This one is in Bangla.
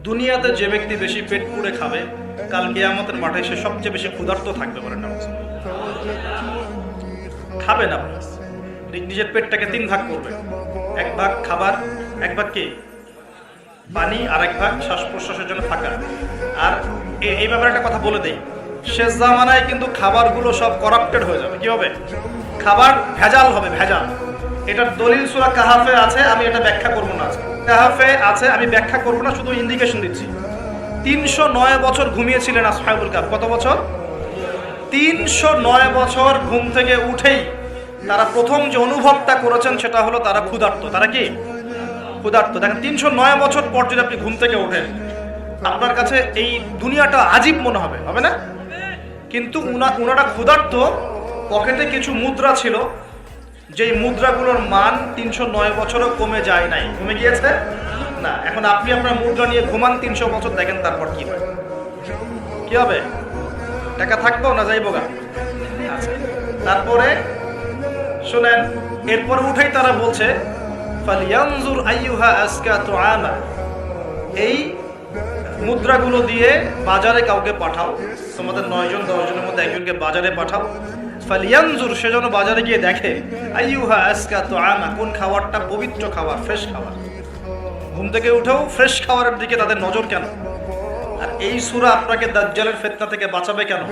দুনিয়াতে যে ব্যক্তি বেশি পেট পুড়ে খাবে, কাল কিয়ামতের মাঠে সে সবচেয়ে বেশি ক্ষুধার্ত থাকবে বলেন না? খাবে না, নিজের পেটটাকে তিন ভাগ করবে, এক ভাগ খাবার, এক ভাগ কি পানি, আর এক ভাগ শ্বাস প্রশ্বাসের জন্য থাকা। আর এই ব্যাপারে একটা কথা বলে দেই, শেষ জামানায় কিন্তু খাবারগুলো সব করাপ্টেড হয়ে যাবে। কি হবে? খাবার ভেজাল হবে, ভেজাল। এটার দলিল সূরা কাহাফে আছে, আমি এটা ব্যাখ্যা করবো না। কাহাফে আছে, আমি ব্যাখ্যা করবো না, শুধু ইন্ডিকেশন দিচ্ছি। 309 বছর ঘুমিয়েছিলেন আসহাবুল কাহফ। কত বছর? 309 বছর ঘুম থেকে উঠেই তারা প্রথম যে অনুভবটা করেছেন সেটা হলো তারা ক্ষুধার্ত। তারা কি ক্ষুধার্ত? দেখেন, 309 বছর পর যদি আপনি ঘুম থেকে ওঠেন, আপনার কাছে এই দুনিয়াটা আজীব মনে হবে, হবে না? কিন্তু উনারা ক্ষুধার্ত, পকেটে কিছু মুদ্রা ছিল, যেই মুদ্রাগুলোর মান 309 বছরও কমে যায় নাই। কমে গিয়েছে না। এখন আপনি আপনার মুদ্রা নিয়ে ঘুমান 300 বছর, দেখেন তারপর কি হয়। কি হবে? টাকা থাকবো না যাইবো গা? আচ্ছা, তারপরে শুনেন, এরপরে উঠেই তারা বলছে ফালিয়ানজুর আইয়ুহা আজকা তুআমা, এই মুদ্রাগুলো দিয়ে বাজারে কাউকে পাঠাও, তোমাদের 9 জন 10 জনের মধ্যে একজনকে বাজারে পাঠাও। ফালিয়ানজুর, সে যেন বাজারে গিয়ে দেখে আইয়ুহা আজকা তুআমা, কোন খাবারটা পবিত্র খাবার, ফ্রেশ খাবার। ঘুম থেকে উঠেও ফ্রেশ খাবারের দিকে তাদের নজর কেন? আর এই সূরা আপনাকে দাজ্জালের ফিতনা থেকে বাঁচাবে কেন?